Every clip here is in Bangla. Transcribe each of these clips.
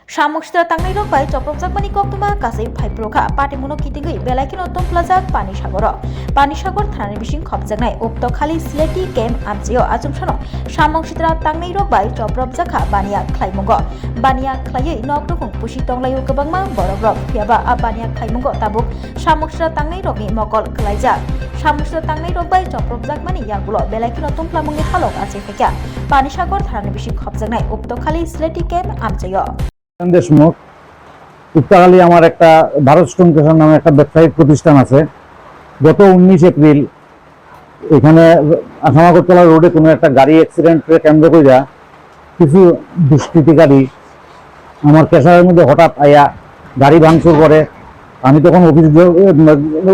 Samungstra tangnai rok bai choprojak mani koktuma kasai phaiproka patimuno kitingui belaikin otom plazak pani sagor thanani bising khopjaknai uktokhali sleti camp amjio achumsano samungstra tangnai rok bai choprojaka bania khlaimungo bania khlaiui nokrokung pusi tonglaio kwbangma borok rok phiaba a bania khlaimungo tabuk samungstra tangnai rokni mokol khlaijak samungstra tangnai rok bai choprojak mani yagulo belaikin otom plamungni halok achai phekya pani sagor thanani bising khopjaknai uktokhali sleti camp amjio Deshmukh উত্তরালি আমার একটা ভারত স্টোন ক্রেশার নামে একটা ব্যবসায়িক প্রতিষ্ঠান আছে। গত 19 এপ্রিল এখানে আসামাগরতলা রোডে কোনো একটা গাড়ি অ্যাক্সিডেন্টকে কেন্দ্র করে কিছু দুষ্কৃতিকারী আমার ক্রেশারের মধ্যে হঠাৎ আয়া গাড়ি ভাঙচুর করে। আমি তখন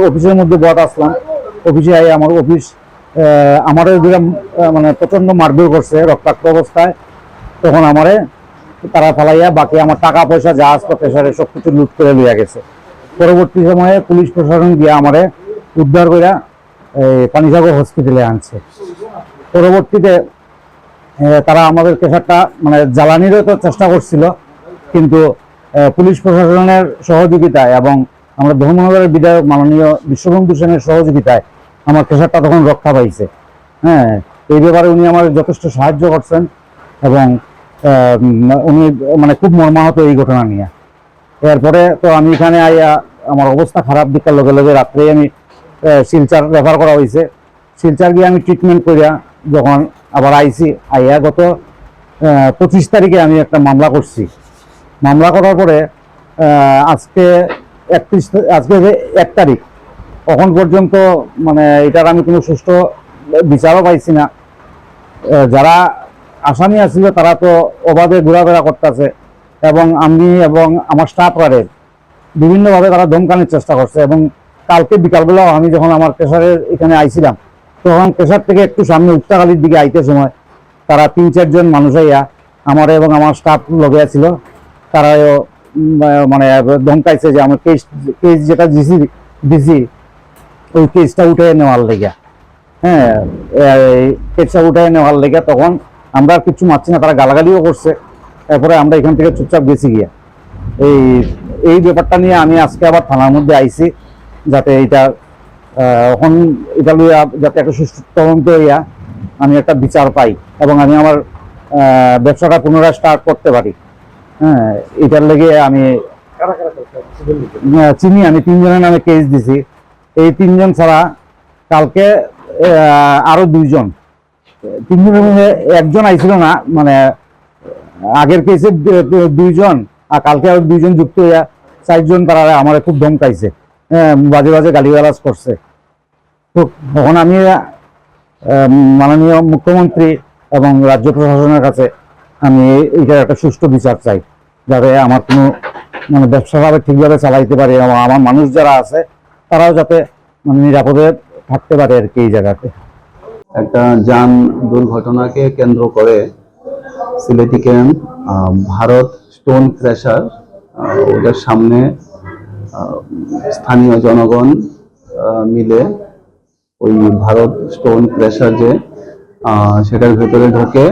অফিসের মধ্যে বট আসলাম। অফিসে আয়া আমার অফিস আমার মানে প্রচন্ড মারধর করছে রক্তাক্ত অবস্থায়। তখন আমারে তারা ফালাইয়া বাকি আমার টাকা পয়সা যা আসতো প্রেসারে সবকিছু লুট করে লিয়া গেছে। পরবর্তী সময়ে পুলিশ প্রশাসন গিয়ে আমারে উদ্ধার করে পানিসাগর হসপিটালে আনছে। পরবর্তীতে তারা আমাদের প্রেসারটা মানে জ্বালানিরও তো চেষ্টা করছিল, কিন্তু পুলিশ প্রশাসনের সহযোগিতায় এবং আমরা ধর্মনগরের বিধায়ক মাননীয় বিশ্ববন্ধু সেনের সহযোগিতায় আমার প্রেসারটা তখন রক্ষা পাইছে। হ্যাঁ, এই ব্যাপারে উনি আমার যথেষ্ট সাহায্য করছেন এবং উনি মানে খুব মর্মাহত এই ঘটনা নিয়ে। এরপরে তো আমি এখানে আইয়া আমার অবস্থা খারাপ দিকার লগে লগে রাত্রে আমি শিলচর রেফার করা হয়েছে। শিলচর গিয়ে আমি ট্রিটমেন্ট করিয়া যখন আবার আইসি আইয়া গত 25 তারিখে আমি একটা মামলা করছি। মামলা করার পরে আজকে 1 তারিখ এখন পর্যন্ত মানে এটার আমি কোনো সুষ্ঠু বিচারও পাইছি না। যারা আসামি আসছিল তারা তো অবাধে ঘোরাফেরা করতেছে এবং আমি এবং আমার স্টাফরা বিভিন্নভাবে তারা ধমকানোর চেষ্টা করছে। এবং কালকে বিকালবেলাও আমি যখন আমার প্রেসারের এখানে আইছিলাম তখন প্রেসার থেকে একটু সামনে উত্তরাখালীর দিকে আইতে সময় তারা 3-4 জন মানুষ আইয়া আমার এবং আমার স্টাফ লগে ছিল, তারাও মানে ধমকাইছে যে আমার কেস যেটা দিছি ওই কেসটা উঠে নেওয়ার লেগে। হ্যাঁ, কেসটা উঠে নেওয়ার লেগে তখন আমরা আর কিছু মারছি না, তারা গালাগালিও করছে। এরপরে আমরা এখান থেকে চুপচাপ গেছি গিয়া। এই ব্যাপারটা নিয়ে আমি আজকে আবার থানার মধ্যে আইছি, যাতে এটা এখন এটা লইয়া যাতে একটা সুষ্ঠু তদন্ত হইয়া আমি একটা বিচার পাই এবং আমি আমার ব্যবসাটা পুনরায় স্টার্ট করতে পারি। হ্যাঁ, এটার লেগে আমি চিনি, আমি 3 জনের নামে কেস দিছি। এই 3 জন ছাড়া কালকে আরো 2 জন, 3 জনের মধ্যে একজন আইছিল না, মানে আগের কেসে 2 জন আর কালকে আরো 2 জন যুক্ত হইয়া 4 জন তারা আমার খুব ধমকাইছে, বাজে বাজে গালিগালাজ করছে। তো তখন আমি মাননীয় মুখ্যমন্ত্রী এবং রাজ্য প্রশাসনের কাছে আমি এইটার একটা সুষ্ঠু বিচার চাই, যাতে আমার কোনো মানে ব্যবসাভাবে ঠিকভাবে চালাইতে পারে এবং আমার মানুষ যারা আছে তারাও যাতে মানে নিরাপদে থাকতে পারে আর কি। এই জায়গাতে একটা যান দুর্ঘটনাকে কেন্দ্র করে Sylheti camp Bharat stone crusher ওদের সামনে স্থানীয় জনগণ মিলে ওই ভারত স্টোন ক্র্যাশার যে সেটার ভেতরে ঢোকে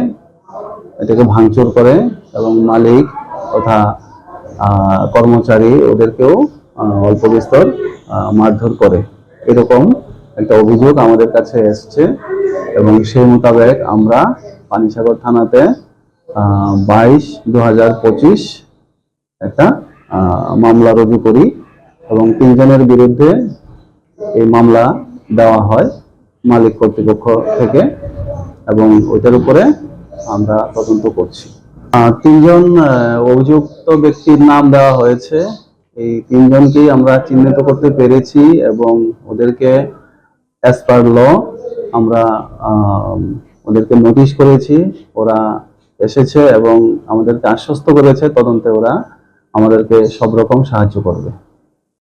এটাকে ভাঙচুর করে এবং মালিক তথা কর্মচারী ওদেরকেও অল্প বিস্তর মারধর করে, এরকম একটা অভিযোগ আমাদের কাছে এসছে। এবং সেই মোতাবেক আমরা পানিসাগর থানাতে 22/2025 একটা মামলা রুজু করি এবং 3 জনের বিরুদ্ধে এই মামলা দেওয়া হয় মালিক কর্তৃপক্ষ থেকে এবং ওইটার উপরে আমরা তদন্ত করছি। 3 জন অভিযুক্ত ব্যক্তির নাম দেওয়া হয়েছে। এই 3 জনকেই আমরা চিহ্নিত করতে পেরেছি এবং ওদেরকে অ্যাজ পার ল আমরা ওদেরকে নোটিশ করেছি। ওরা এসেছে এবং আমাদেরকে আশ্বস্ত করেছে তদন্তে ওরা আমাদেরকে সব রকম সাহায্য করবে।